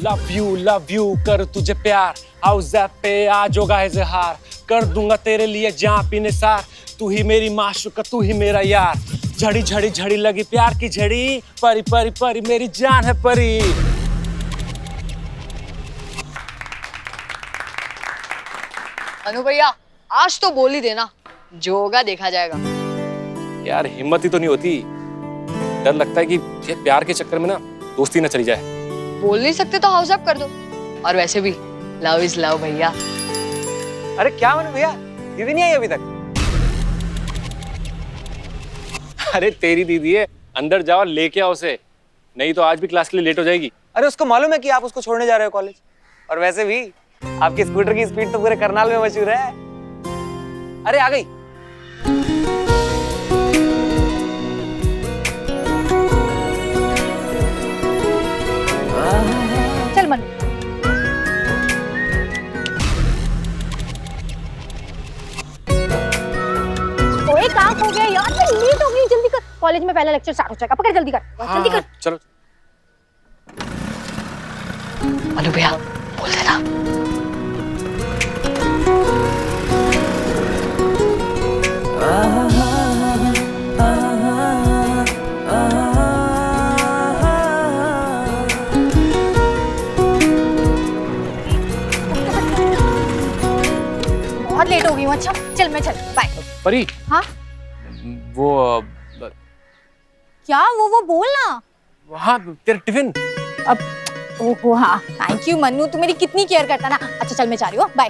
Love you कर तुझे प्यार, हाउस पे आज होगा इजहार, कर दूंगा तेरे लिए जान भी निसार, तू ही मेरी माशूका तू ही मेरा यार, झड़ी झड़ी झड़ी लगी प्यार की झड़ी, परी परी परी मेरी जान है परी। अनु भैया आज तो बोल ही देना, जो होगा देखा जाएगा। यार हिम्मत ही तो नहीं होती, डर लगता है कि ये प्यार के चक्कर में ना दोस्ती ना चली जाए। बोल नहीं सकते तो हाउस अप कर दो, और वैसे भी लव इज लव भैया। अरे क्या मनु भैया, दीदी नहीं आई अभी तक? अरे तेरी दीदी है, अंदर जाओ लेके आओ उसे, नहीं तो आज भी क्लास के लिए लेट हो जाएगी। अरे उसको मालूम है कि आप उसको छोड़ने जा रहे हो कॉलेज, और वैसे भी आपकी स्कूटर की स्पीड तो पूरे करनाल में मशहूर है। अरे आ गई। चल मनु। ओए काम हो गया यार, लेट हो गई, जल्दी कर, कॉलेज में पहला लेक्चर स्टार्ट हो जाएगा, पकड़ जल्दी कर, जल्दी कर। चलो अनु भैया बोल देना। बहुत लेट हो गई हूँ। अच्छा चल मैं चल, बाय। परी। हाँ वो क्या वो बोलना। हाँ तेरा टिफिन। अब ओहो हाँ, थैंक यू मन्नू, तू मेरी कितनी केयर करता ना। अच्छा चल मैं जा रही हूँ, बाय।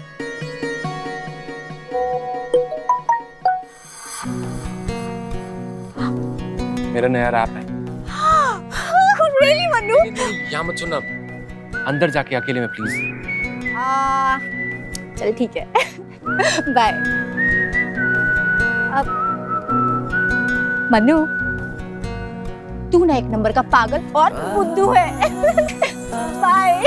मेरा नया रैप है। रियली मन्नू? यहाँ मत सुनना, अंदर जाके अकेले में प्लीज। चल ठीक है। बाय। अब मन्नू तू ना एक नंबर का पागल और बुद्धू है। बाय।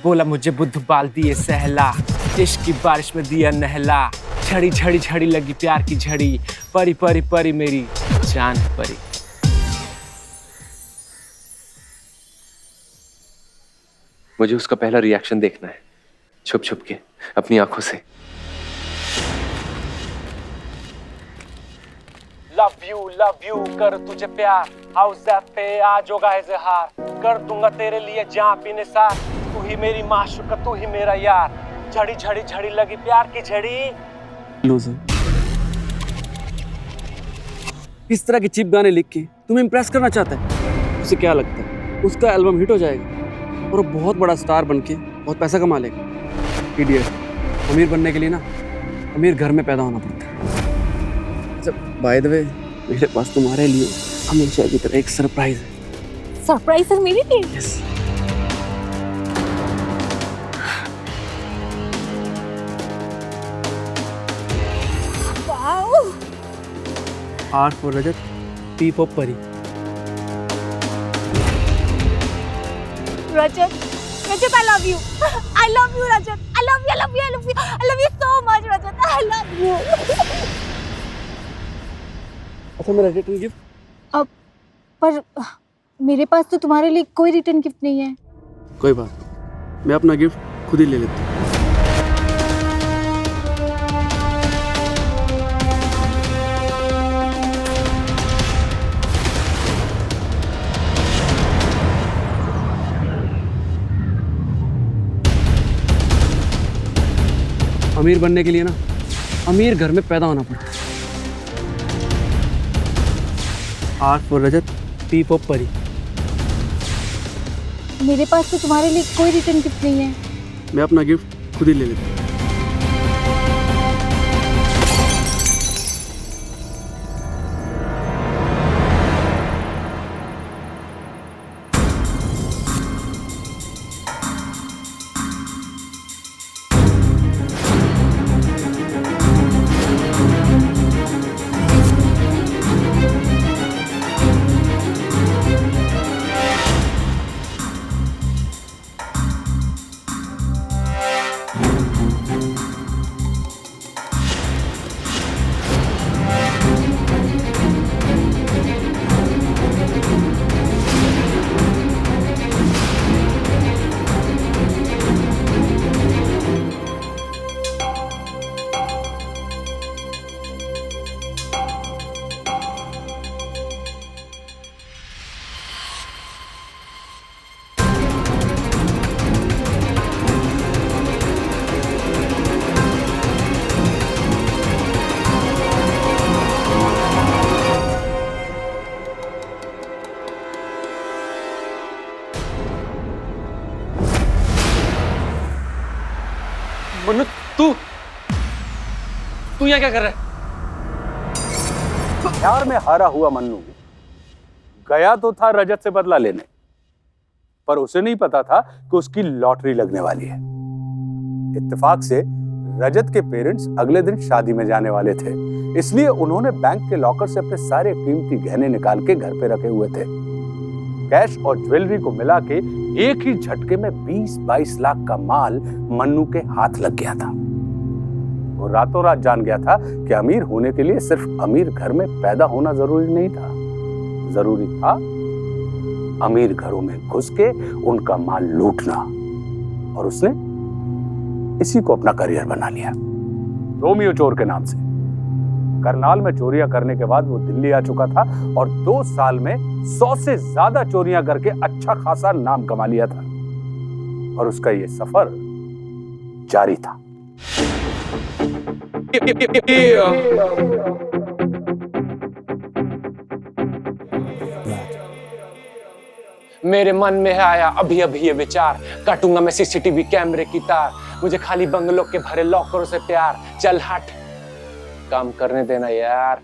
बोला मुझे बुद्ध बाल दिए सहला, इश्क की बारिश में दिया नहला, झड़ी झड़ी झड़ी लगी प्यार की झड़ी, परी परी परी मेरी जान है परी। मुझे उसका पहला रिएक्शन देखना है, छुप छुप के अपनी आंखों से। लव यू कर तुझे प्यार, हाउस पे आज होगा इजहार, कर दूंगा तेरे लिए जान भी निसार, तू ही मेरी माशूका तू ही मेरा यार, झड़ी झड़ी झड़ी लगी प्यार की झड़ी। लूजर, इस तरह के चीप गाने लिख के तुम्हें इम्प्रेस करना चाहता है? उसे क्या लगता है उसका एल्बम हिट हो जाएगा और वो बहुत बड़ा स्टार बन के बहुत पैसा कमा लेगा? इडियट, अमीर बनने के लिए ना अमीर घर में पैदा होना पड़ता है। जब बाय द वे मेरे पास तुम्हारे लिए हमेशा की तरह एक सरप्राइज है। सरप्राइज है मेरे लिए? Yes. Wow. R for Rajat, P for Pari. Rajat, Rajat I love you. I love you Rajat. I love you, I love you, I love you. I love you so much Rajat. I love you. अच्छा मेरा return gift? अब पर मेरे पास तो तुम्हारे लिए कोई return gift नहीं है। कोई बात नहीं, मैं अपना गिफ्ट खुद ही ले लेता हूँ। अमीर बनने के लिए ना अमीर घर में पैदा होना पड़ता है। R for Rajat, P for Pari. मेरे पास तो तुम्हारे लिए कोई रिटर्न गिफ्ट नहीं है। मैं अपना गिफ्ट खुद ही ले लेता हूँ। यहाँ क्या कर रहा है? प्यार में हारा हुआ मन्नू गया तो था रजत से बदला लेने, पर उसे नहीं पता था कि उसकी लॉटरी लगने वाली है। इत्तेफाक से रजत के पेरेंट्स अगले दिन शादी में जाने वाले थे, इसलिए उन्होंने बैंक के लॉकर से अपने सारे कीमती गहने निकाल के घर पे रखे हुए थे। कैश और ज्वेलरी को मिला के एक ही झटके में 20-22 लाख का माल मन्नू के हाथ लग गया था। वो रातों रात जान गया था कि अमीर होने के लिए सिर्फ अमीर घर में पैदा होना जरूरी नहीं था, जरूरी था अमीर घरों में घुस के उनका माल लूटना। और उसने इसी को अपना करियर बना लिया, रोमियो चोर के नाम से। करनाल में चोरियां करने के बाद वो दिल्ली आ चुका था और 2 साल में 100 से ज्यादा चोरियां करके अच्छा खासा नाम कमा लिया था। और उसका ये सफर जारी था। मेरे मन में आया अभी अभी ये विचार, काटूंगा मैं सीसीटीवी कैमरे की तार। मुझे खाली बंगलों के भरे लॉकरों से प्यार। चल हट, काम करने देना यार।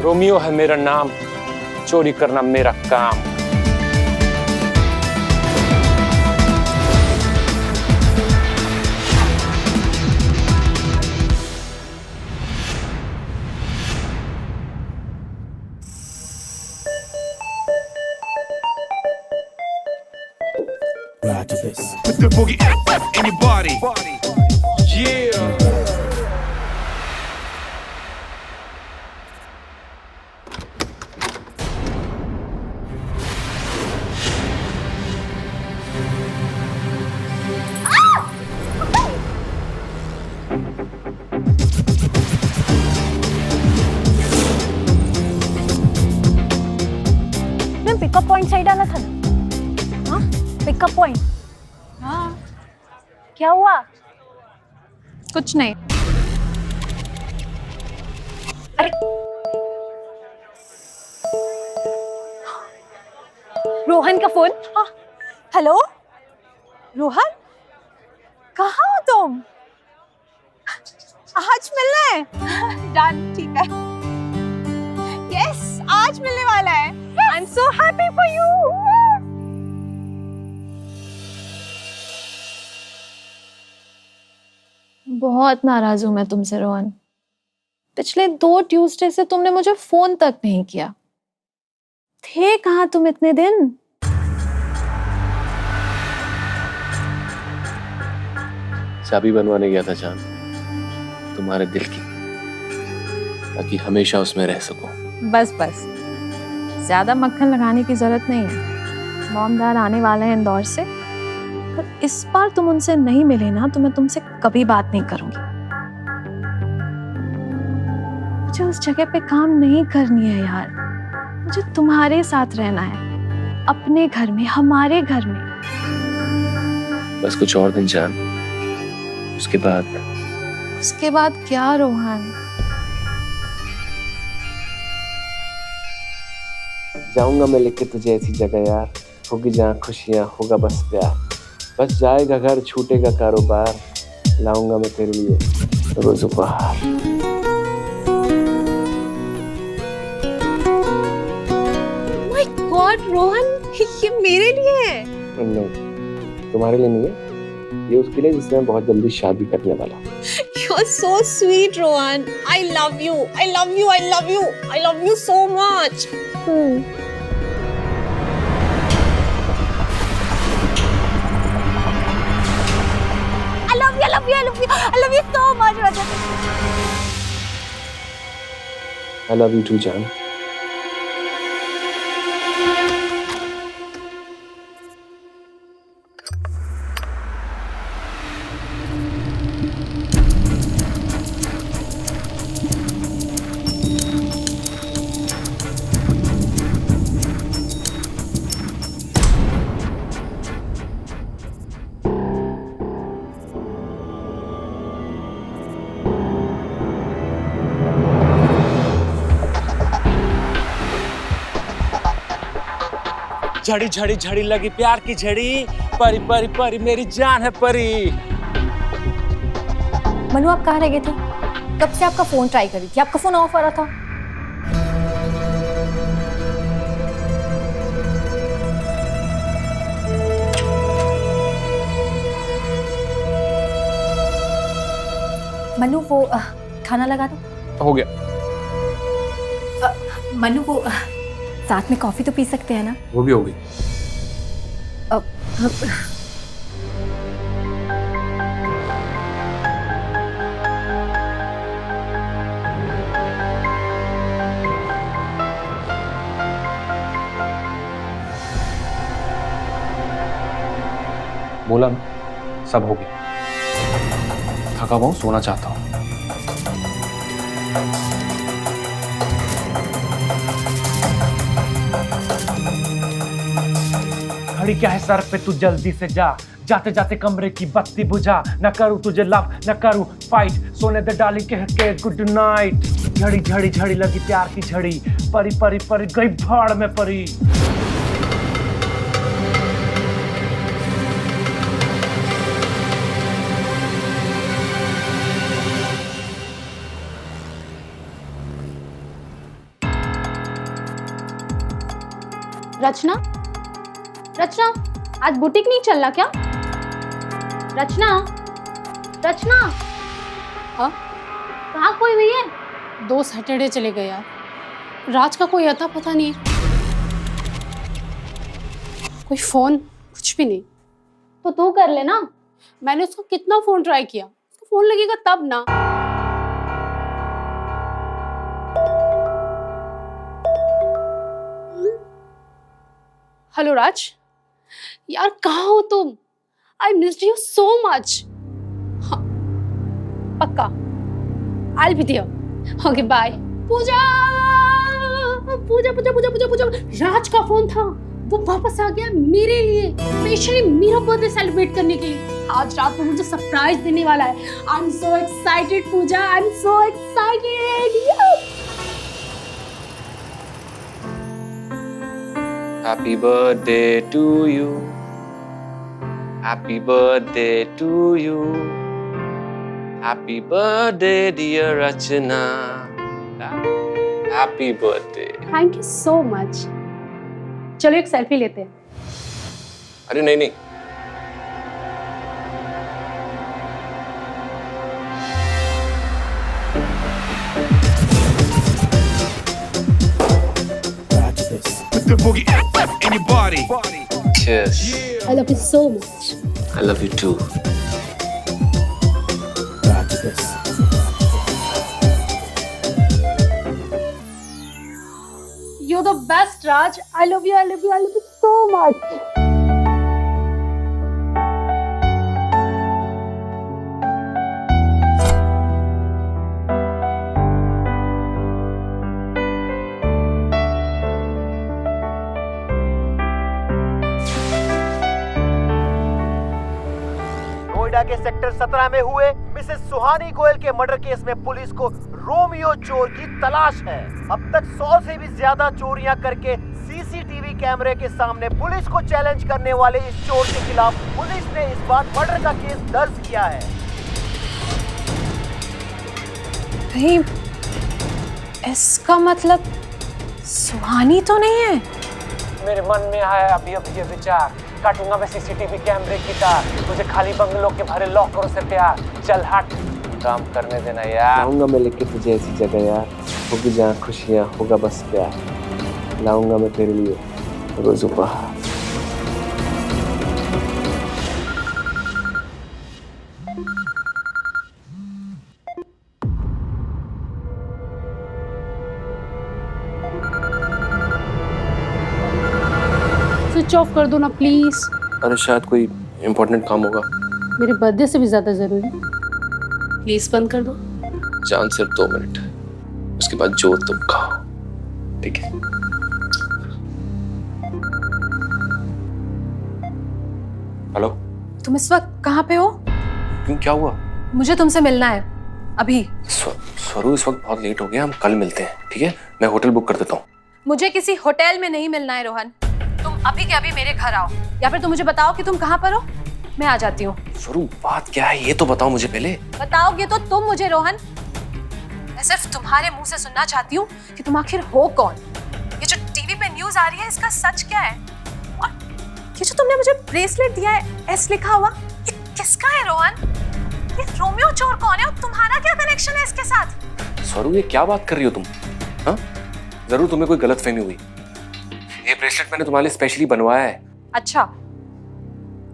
रोमियो है मेरा नाम, चोरी करना मेरा काम। Put the boogie in your body. Yeah. Pickup point side आना था ना। हाँ, पिकअप पॉइंट। हाँ, क्या हुआ? कुछ नहीं। अरे रोहन का फोन। हाँ, हेलो रोहन, कहाँ हो तुम? आज मिलना है। डन, ठीक है। यस, आज मिलने वाला है। I'm so happy for you. बहुत नाराज हूं मैं तुमसे रोहन। पिछले 2 ट्यूसडे से तुमने मुझे फोन तक नहीं किया। थे कहाँ तुम इतने दिन? चाबी बनवाने गया था जान, तुम्हारे दिल की, ताकि हमेशा उसमें रह सकूं। बस बस, ज्यादा मक्खन लगाने की जरूरत नहीं है। मॉमदार आने वाले हैं इंदौर से, पर इस बार तुम उनसे नहीं मिले ना तो मैं तुमसे कभी बात नहीं करूंगी। मुझे उस जगह पे काम नहीं करनी है यार। मुझे तुम्हारे साथ रहना है, अपने घर में, हमारे घर में। बस कुछ और दिन जान, उसके बाद क्या रोहन? जाऊंगा मैं लेके तुझे ऐसी जगह यार, होगी जहाँ खुशियाँ, होगा बस प्यार। बस जाएगा घर, छूटेगा कारोबार, लाऊंगा मैं तेरे लिए रोज उपहार। माय गॉड रोहन, ये मेरे लिए है। नहीं, तुम्हारे लिए नहीं है, ये उसके लिए जिससे मैं बहुत जल्दी शादी करने वाला हूँ। You're so sweet, Rohan. I love you. I love you. I love you. I love you so much. I love you, I love you, I love you, I love you so much, Rajat. I love you too, जान। झड़ी झड़ी झड़ी लगी प्यार की झड़ी, परी परी परी मेरी जान है परी। मनु आप कहाँ रह गए थे? कब से आपका फोन ट्राई करी थी, आपका फोन ऑफ आ रहा था। मनु वो खाना लगा दो। हो गया। मनु वो साथ में कॉफी तो पी सकते हैं ना? वो भी हो गई। बोला ना, सब हो गया। थका हुआ हूं, सोना चाहता हूं। घड़ी क्या है सर पे, तू जल्दी से जा, जाते जाते कमरे की बत्ती बुझा। न करूं तुझे लव न करूं फाइट, सोने दे डार्लिंग कह के गुड नाइट। झड़ी झड़ी झड़ी लगी प्यार की झड़ी, परी परी परी गई भाड़ में परी। रचना, रचना आज बुटीक नहीं चल रहा क्या? रचना, रचना, हाँ कहाँ कोई हुई है? 2 सैटरडे चले गए यार, राज का कोई अता पता नहीं, कोई फोन कुछ भी नहीं। तो तू कर लेना। मैंने उसको कितना फोन ट्राई किया, उसको फोन लगेगा तब ना। हेलो राज, यार कहाँ हो तुम? I missed you so much. हाँ पक्का, I will be there. Okay bye. Pooja Pooja Pooja Pooja Pooja Pooja, Raj का फोन था, वो वापस आ गया मेरे लिए, स्पेशली मेरा बर्थडे सेलिब्रेट करने के लिए। आज रात को मुझे सरप्राइज देने वाला है। I am so excited Pooja, I am so excited. Happy birthday to you. Happy birthday to you. Happy birthday dear Rachna. Happy birthday. Thank you so much. चलो एक सेल्फी लेते हैं। अरे नहीं नहीं, Put the boogie in your body. cheers. I love you so much. I love you too. You're the best, Raj. I love you, I love you, I love you so much. Noida के sector 17 में हुए Mrs सुहानी गोयल के murder case में police को Romeo चोर की तलाश है। अब तक 100 से भी ज्यादा चोरियां करके सीसीटीवी कैमरे के सामने पुलिस को चैलेंज करने वाले इस चोर के खिलाफ पुलिस ने इस बार मर्डर का केस दर्ज किया है। कहीं इसका मतलब सुहानी तो नहीं है? मेरे मन में आया अभी अभी ये विचार, काटूंगा मैं सीसीटीवी कैमरे की तार, तुझे खाली बंगलों के भरे लॉकरों से प्यार। चल हट, काम करने देना यार। लाऊंगा मैं लेके तुझे ऐसी जगह यार, होगी जहाँ खुशियाँ, होगा बस प्यार। लाऊंगा मैं तेरे लिए रोज उपहार। स्विच ऑफ कर दो ना प्लीज। अरे शायद कोई इम्पोर्टेंट काम होगा। मेरे बर्थडे से भी ज्यादा जरूरी, प्लीज बंद कर दो। जान सिर्फ 2 मिनट, उसके बाद जो तुम खाओ, ठीक है? हेलो, तुम इस वक्त कहाँ पे हो? क्यों, क्या हुआ? मुझे तुमसे मिलना है अभी। स्वरू इस वक्त बहुत लेट हो गया, हम कल मिलते हैं, ठीक है? मैं होटल बुक कर देता हूँ। मुझे किसी होटल में नहीं मिलना है रोहन, तुम अभी के अभी मेरे घर आओ, या फिर तुम मुझे बताओ कि तुम कहाँ पर हो, मैं आ जाती हूँ। स्वरूप बात क्या है ये तो बताओ मुझे पहले। बताओगे तो तुम मुझे रोहन। मैं सिर्फ तुम्हारे मुंह से सुनना चाहती हूँ कि तुम आखिर हो कौन। ये जो टीवी पे न्यूज आ रही है इसका सच क्या है? और ये जो तुमने मुझे ब्रेसलेट दिया है एस लिखा हुआ, ये किसका है रोहन? ये रोमियो चोर कौन है और तुम्हारा क्या कनेक्शन है इसके साथ? स्वरूप ये क्या बात कर रही हो तुम? हाँ जरूर तुम्हें कोई गलतफहमी हुई। ये ब्रेसलेट मैंने तुम्हारे लिए स्पेशली बनवाया है। अच्छा,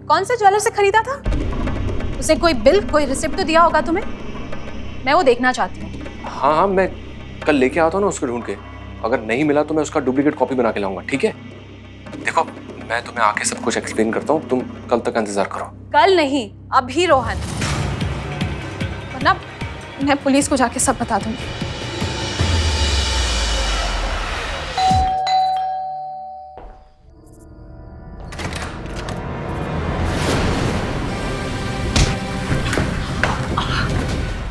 कौन से ज्वेलर से खरीदा था? उसे कोई बिल, कोई रिसिप्ट तो दिया होगा तुम्हें? मैं वो देखना चाहती हूँ। हाँ मैं कल लेके आता हूँ ना उसको ढूंढ के। अगर नहीं मिला तो मैं उसका डुप्लीकेट कॉपी बना के लाऊंगा, ठीक है? देखो मैं तुम्हें आके सब कुछ एक्सप्लेन करता हूँ, तुम कल तक इंतजार करो। कल नहीं, अभी रोहन, वरना मैं पुलिस को जाके सब बता दूंगी।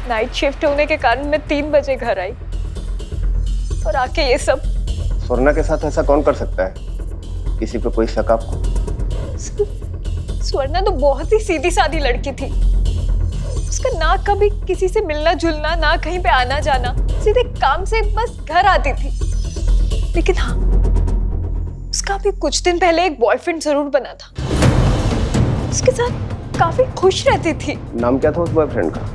नाइट शिफ्ट होने के कारण मैं 3 बजे घर आई और आके ये सब। स्वर्णा के साथ ऐसा कौन कर सकता है? किसी पे कोई शक आपको? स्वर्णा तो बहुत ही सीधी सादी लड़की थी। उसका ना कभी किसी से मिलना जुलना, ना कहीं पे आना जाना, सीधे काम से बस घर आती थी। लेकिन हाँ, उसका अभी कुछ दिन पहले एक बॉयफ्रेंड जरूर बना था। उसके साथ काफी खुश रहती थी। नाम क्या था उस बॉयफ्रेंड का?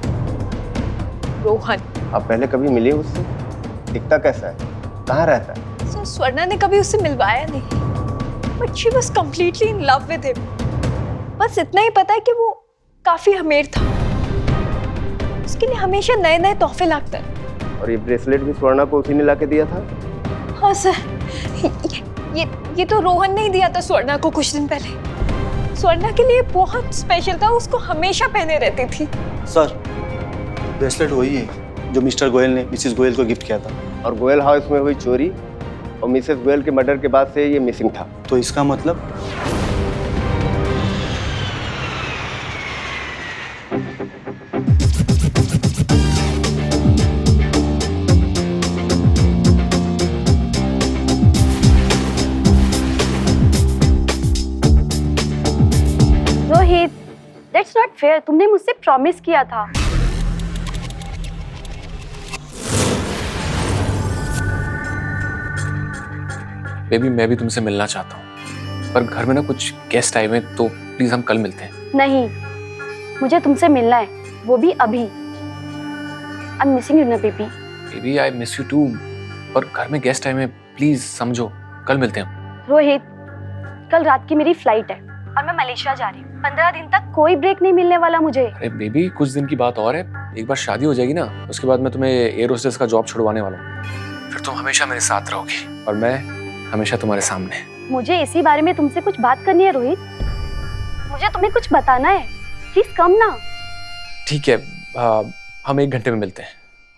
रोहन। आप पहले कभी मिले उससे? दिखता कैसा है? कहाँ रहता है? स्वर्णा ने कभी उससे मिलवाया नहीं, but she was completely in love with him. बस इतना ही पता है कि वो काफी अमीर था। उसके लिए हमेशा नए नए तोहफे लाता है। और ये ब्रेसलेट भी स्वर्णा को उसी ने लाके दिया था? हाँ सर, ये तो रोहन ने ही दिया था स्वर्णा को कुछ दिन पहले। स्वर्णा के लिए बहुत स्पेशल था, उसको हमेशा पहने रहती थी। सर ब्रेसलेट वही है जो मिस्टर गोयल ने मिसेस गोयल को गिफ्ट किया था। और गोयल हाउस में हुई चोरी और मिसेस गोयल के मर्डर के बाद से ये मिसिंग था। तो इसका मतलब? Rohit, that's not fair. तुमने मुझसे प्रॉमिस किया था। बेबी मैं भी तुमसे मिलना चाहता हूँ, पर घर में ना कुछ गेस्ट आए हुए हैं, तो प्लीज हम कल मिलते हैं। नहीं, मुझे तुमसे मिलना है, वो भी अभी। आई एम मिसिंग यू ना baby. Baby I miss you too, पर घर में गेस्ट आए हुए हैं, प्लीज समझो, कल मिलते हैं। रोहित, कल रात की मेरी फ्लाइट है और मैं मलेशिया जा रही हूँ। 15 दिन तक कोई ब्रेक नहीं मिलने वाला मुझे। अरे बेबी कुछ दिन की बात और है, एक बार शादी हो जाएगी ना, उसके बाद मैं तुम्हें एयर होस्टेस का जॉब छुड़वाने वाला हूँ। फिर तुम हमेशा मेरे साथ रहोगी और मैं हमेशा तुम्हारे सामने। मुझे इसी बारे में तुमसे कुछ बात करनी है रोहित। मुझे तुम्हें कुछ बताना है, प्लीज कम ना। ठीक है, हम 1 घंटे में मिलते हैं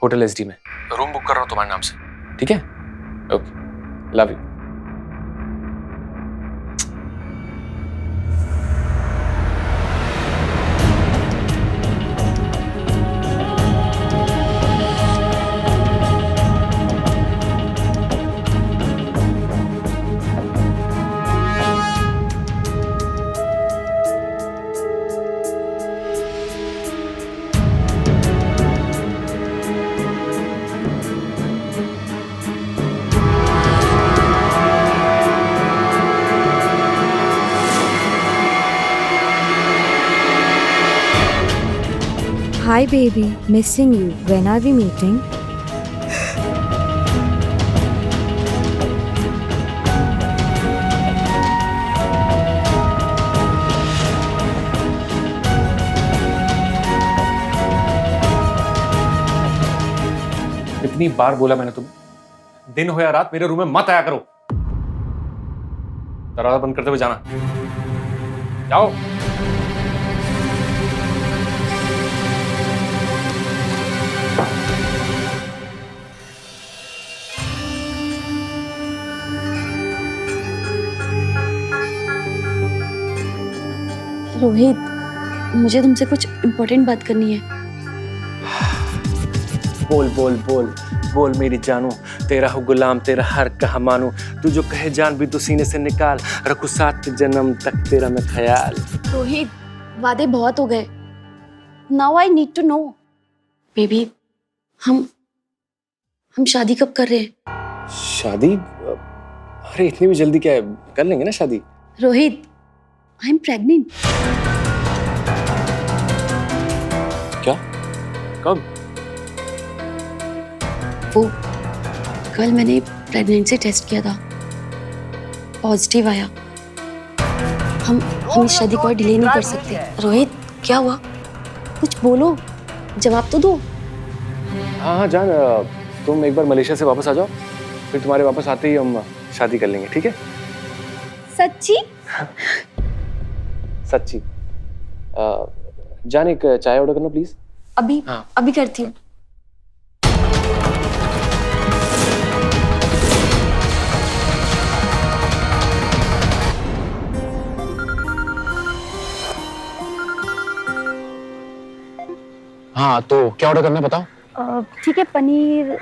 होटल SD में। रूम बुक कर रहा हूँ तुम्हारे नाम से, ठीक है? Okay, love you. Hi baby, missing you. When are we meeting? इतनी बार बोला मैंने तुम, दिन हो या रात मेरे रूम में मत आया करो। दरवाजा बंद करते हुए जाना। जाओ। रोहित, मुझे तुमसे कुछ इम्पोर्टेंट बात करनी है। बोल बोल बोल। बोल मेरी जानू, तेरा हो गुलाम, तेरा हर कहा मानू, तू जो कहे जान भी तो सीने से निकाल, रखू 7 जन्म तक तेरा मैं ख्याल। रोहित, वादे बहुत हो गए। Now I need to know baby, हम शादी कब कर रहे हैं? शादी? अरे इतनी भी जल्दी क्या है, कर लेंगे ना शादी। Rohit, I am pregnant. क्या? कब? वो कल मैंने प्रेगनेंसी टेस्ट किया था, पॉजिटिव आया। हम इस शादी को डिले नहीं कर सकते। रोहित, क्या हुआ? कुछ बोलो, जवाब तो दो। हाँ जान, तुम एक बार मलेशिया से वापस आ जाओ, फिर तुम्हारे वापस आते ही हम शादी कर लेंगे, ठीक है? सच्ची? सच्ची। जान एक चाय ऑर्डर करना प्लीज। अभी? हाँ। अभी करती हूँ। हाँ तो क्या ऑर्डर करना है बताओ। ठीक है, पनीर।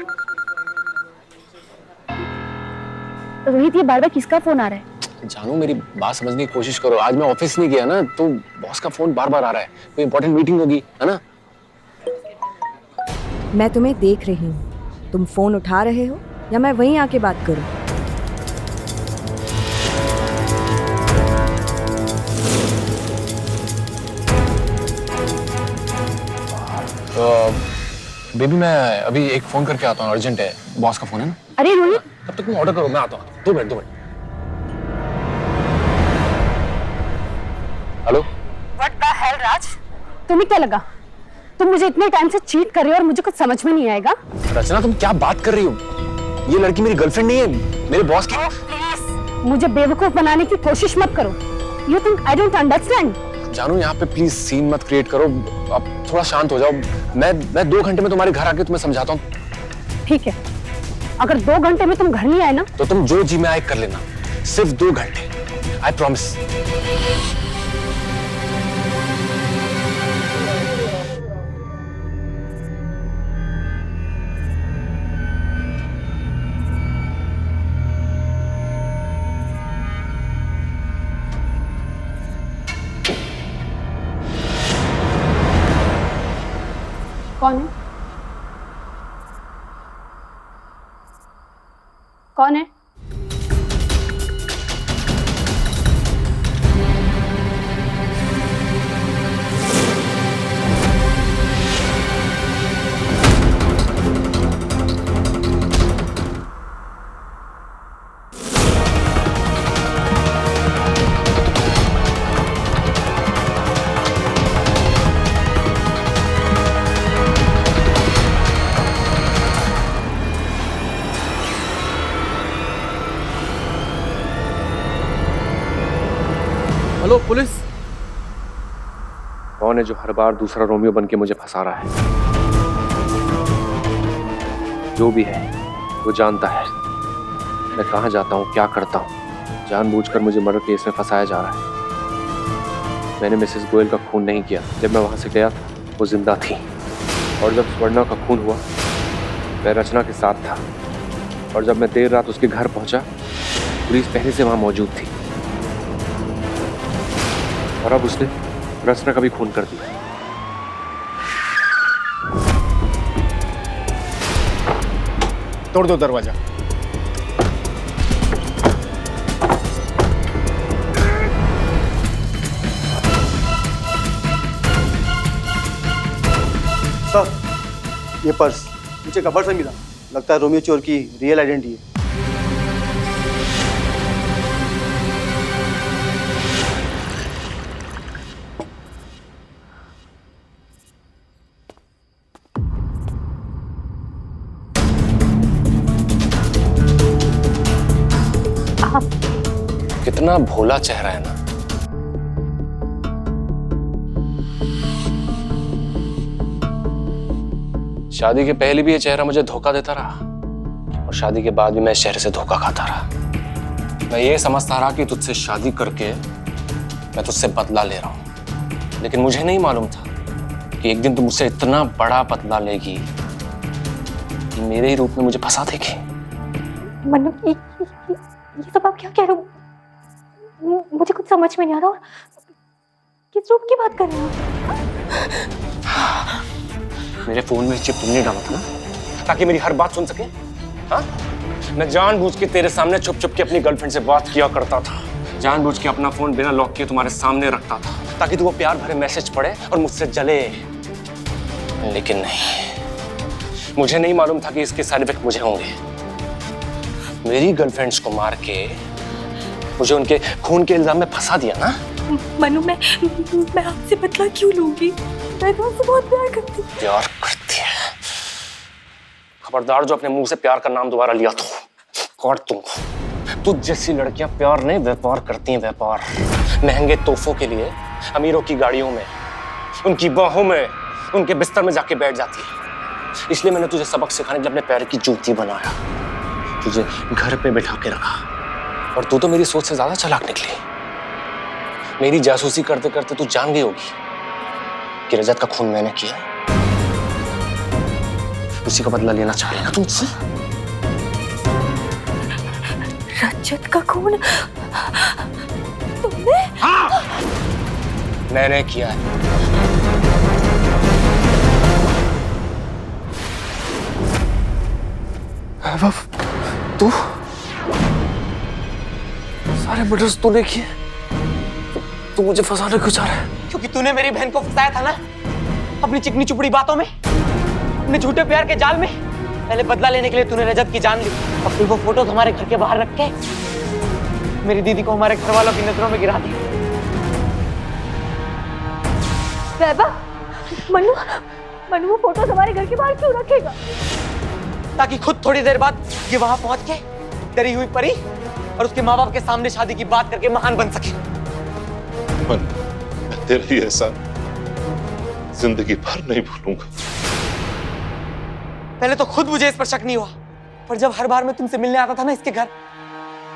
रोहित, ये बार बार किसका फोन आ रहा है? जानू मेरी बात समझने की कोशिश करो, आज मैं ऑफिस नहीं गया ना, तो बॉस का फोन बार बार आ रहा है, कोई इंपॉर्टेंट मीटिंग होगी, है ना? मैं तुम्हें देख रही हूँ, तुम फोन उठा रहे हो या मैं वहीं आके बात करूँ? बेबी मैं अभी एक फोन करके आता हूँ, अर्जेंट है, बॉस का फोन है ना। अरे रोहित, तब तक तुम ऑर्डर करो, मैं आता हूँ। 2 मिनट। Hello. What the hell Raj, तुम्हें क्या लगा तुम मुझे इतने टाइम से चीट कर रहे हो और मुझे कुछ समझ में नहीं आएगा? रचना तुम क्या बात कर रही हो? ये लड़की मेरी गर्लफ्रेंड नहीं है, मेरे बॉस की। प्लीज मुझे बेवकूफ बनाने की कोशिश मत करो। You think I don't understand? जानू यहाँ पे प्लीज सीन मत क्रिएट करो, अब थोड़ा शांत हो जाओ। मैं 2 घंटे में तुम्हारे घर आके तुम्हें समझाता हूँ। ठीक है, अगर 2 घंटे में तुम घर नहीं आए ना तो तुम जो जी में आए कर लेना, सिर्फ 2 घंटे, आई प्रॉमिस। कौन है? कौन है? Hello police. कौन है जो हर बार दूसरा रोमियो बन के मुझे फंसा रहा है? जो भी है वो जानता है मैं कहाँ जाता हूँ, क्या करता हूँ। जानबूझकर मुझे मर्डर केस में फंसाया जा रहा है। मैंने मिसेस गोयल का खून नहीं किया। जब मैं वहां से गया वो जिंदा थी, और जब स्वर्णा का खून हुआ मैं रचना के साथ था, और जब मैं देर रात उसके घर पहुंचा पुलिस पहले से वहां मौजूद थी, और अब उसने रचना का भी खून कर दिया। तोड़ दो दरवाजा। सर, ये पर्स नीचे कपड़ से मिला, लगता है रोमियो चोर की रियल आइडेंटिटी है। कितना भोला चेहरा है ना। शादी के पहले भी ये चेहरा मुझे धोखा देता रहा, और शादी के बाद भी मैं इस चेहरे से धोखा खाता रहा। मैं ये समझता रहा कि तुझसे शादी करके मैं तुझसे बदला ले रहा हूं, लेकिन मुझे नहीं मालूम था कि एक दिन तुम मुझसे इतना बड़ा बदला लेगी मेरे ही रूप में मुझे फंसा देगी? मन्नू, ये सब आप क्या कह रहे हो? मुझे कुछ समझ में नहीं आ रहा। और किस रूप की बात कर रहे हो? मेरे फोन में चिप तुमने डाला था ना, ताकि मेरी हर बात सुन सके? हाँ? मैं जानबूझ के तेरे सामने छुप छुप के अपनी गर्लफ्रेंड से बात किया करता था। जानबूझ के अपना फोन बिना लॉक किए तुम्हारे सामने रखता था, ताकि तू वो प्यार भरे मैसेज पढ़े और मुझसे जले। लेकिन नहीं, मुझे नहीं मालूम था कि इसके साइड इफेक्ट मुझे होंगे। मेरी गर्लफ्रेंड्स को मार के मुझे उनके खून के इल्जाम में फंसा दिया ना। मनु, मैं आपसे बदला क्यों लूंगी? मैं तो आपसे बहुत प्यार करती हूँ। प्यार करती है? खबरदार जो अपने मुंह से प्यार का नाम दोबारा लिया तो काट दूंगा। तू जैसी लड़कियां प्यार नहीं व्यापार करती हैं, व्यापार। महंगे तोहफों के लिए अमीरों की गाड़ियों में, उनकी बाहों में, उनके बिस्तर में जाके बैठ जाती है। इसलिए मैंने तुझे सबक सिखाने के लिए अपने पैर की जूती बनाया, तुझे घर पे बैठा के रखा। और तू तो मेरी सोच से ज्यादा चालाक निकली। मेरी जासूसी करते करते तू जान गई होगी कि रजत का खून मैंने किया। उसी का बदला लेना चाह रही ना तुमसे? रजत का खून तुमने? हाँ, मैंने किया है। तू सारे मर्डर्स तूने किए? तू मुझे फंसाने क्यों चाह रहा है? क्योंकि तूने मेरी बहन को फंसाया था ना, अपनी चिकनी चुपड़ी बातों में, अपने झूठे प्यार के जाल में। पहले बदला लेने के लिए तूने रजत की जान ली, और फिर वो फोटो हमारे घर के बाहर रख के मेरी दीदी को हमारे घर वालों की नजरों में गिरा दी। मनु, वो फोटो हमारे घर के बाहर क्यों रखेगा? ताकि खुद थोड़ी देर बाद ये वहां पहुंच के डरी हुई परी और उसके माँ बाप के सामने शादी की बात करके महान बन सके। मैं तेरा ही एहसान जिंदगी भर नहीं भूलूंगा। पहले तो खुद मुझे इस पर शक नहीं हुआ, पर जब हर बार मैं तुमसे मिलने आता था ना इसके घर,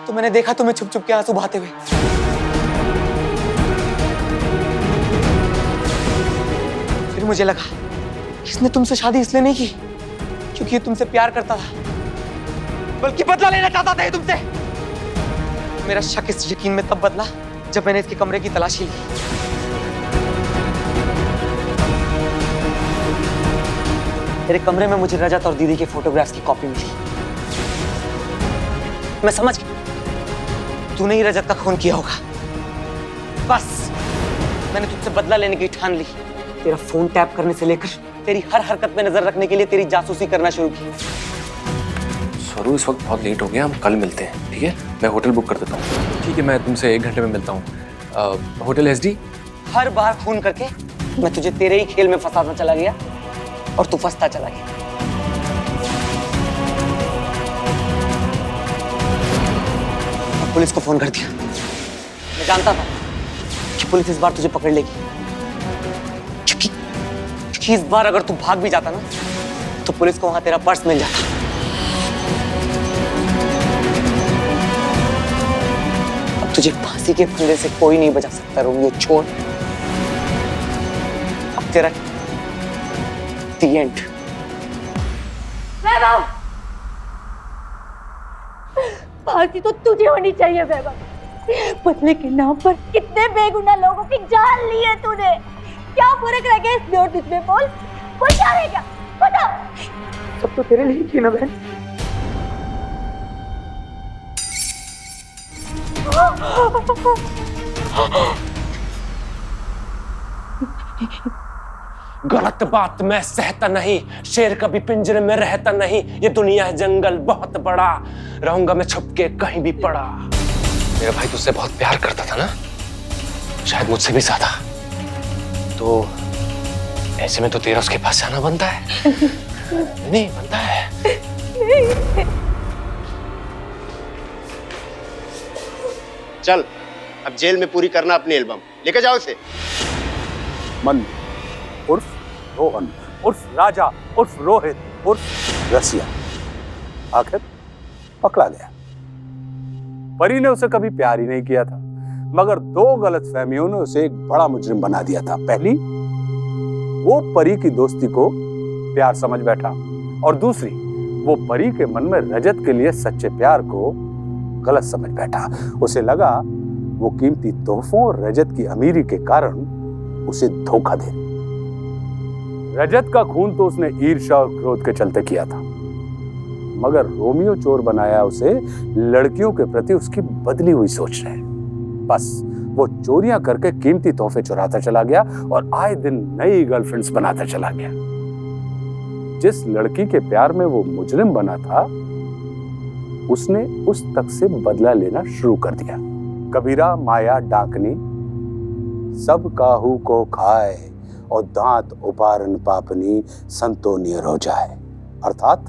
तो मैंने देखा तुम्हें छुप छुप के आंसू बहाते हुए। फिर मुझे लगा इसने तुमसे शादी इसलिए नहीं की क्योंकि ये तुमसे प्यार करता था, बल्कि बदला लेना चाहता था ये तुमसे। मेरा शक इस यकीन में तब बदला जब मैंने इसके कमरे की तलाशी ली। तेरे कमरे में मुझे रजत और दीदी के फोटोग्राफ्स की कॉपी मिली। मैं समझ गया तूने ही रजत का खून किया होगा। बस मैंने तुझसे बदला लेने की ठान ली। तेरा फोन टैप करने से लेकर तेरी हर हरकत में नजर रखने के लिए तेरी जासूसी करना शुरू की। स्वरू, इस वक्त बहुत लेट हो गया, हम कल मिलते हैं, ठीक है? मैं होटल बुक कर देता हूँ। ठीक है, मैं तुमसे 1 घंटे में मिलता हूँ। Hotel SD। हर बार खून करके मैं तुझे तेरे ही खेल में फंसाता चला गया और तू फंसता चला गया। और पुलिस को फोन कर दिया। मैं जानता था कि पुलिस इस बार तुझे पकड़ लेगी, क्योंकि इस बार अगर तू भाग भी जाता ना, तो पुलिस को वहां तेरा पर्स मिल जाता। अब तुझे फांसी के फंदे से कोई नहीं बचा सकता रोमियो, छोड़। अब तेरा The end. वैभव, फांसी तो तुझे होनी चाहिए वैभव। बदले के नाम पर कितने बेगुनाह लोगों की जान ली है तूने। क्या फर्क रह गया इसमें और तुझमें? बोल, क्या रह गया? बता। सब तो तेरे लिए थी ना बहन। गलत बात मैं सहता नहीं, शेर कभी पिंजरे में रहता नहीं। ये दुनिया है जंगल बहुत बड़ा, रहूंगा मैं छुप के कहीं भी पड़ा। मेरा भाई तुझसे बहुत प्यार करता था ना, शायद मुझसे भी ज्यादा। तो ऐसे में तो तेरा उसके पास जाना बनता है। नहीं बनता है। चल अब जेल में पूरी करना अपनी एल्बम, लेके जाओ इसे। मन उर्फ रोहन उर्फ राजा उर्फ रोहित उर्फ रसिया आखिर पकड़ा गया। परी ने उसे कभी प्यार ही नहीं किया था, मगर 2 गलतफहमियों ने उसे एक बड़ा मुजरिम बना दिया था। पहली, वो परी की दोस्ती को प्यार समझ बैठा, और दूसरी, वो परी के मन में रजत के लिए सच्चे प्यार को गलत समझ बैठा। उसे लगा वो कीमती तोहफों और रजत की अमीरी के कारण उसे धोखा दे। रजत का खून तो उसने ईर्ष्या और क्रोध के चलते किया था, मगर रोमियो चोर बनाया उसे लड़कियों के प्रति उसकी बदली हुई सोच ने। बस वो चोरियां करके कीमती तोहफे चुराता चला गया और आए दिन नई गर्लफ्रेंड्स बनाता चला गया। जिस लड़की के प्यार में वो मुजरिम बना था, उसने उस तक से बदला लेना शुरू कर दिया। कबीरा माया डाकनी सब काहू को खाए और दांत उपारन पापनी संतो नियर हो जाए। अर्थात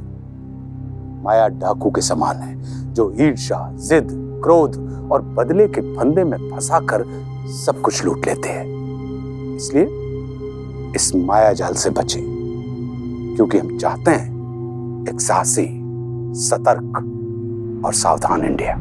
माया डाकू के समान है जो ईर्ष्या, जिद, क्रोध और बदले के फंदे में फंसाकर सब कुछ लूट लेते हैं। इसलिए इस माया जाल से बचें, क्योंकि हम चाहते हैं एक साहसी, सतर्क और सावधान इंडिया।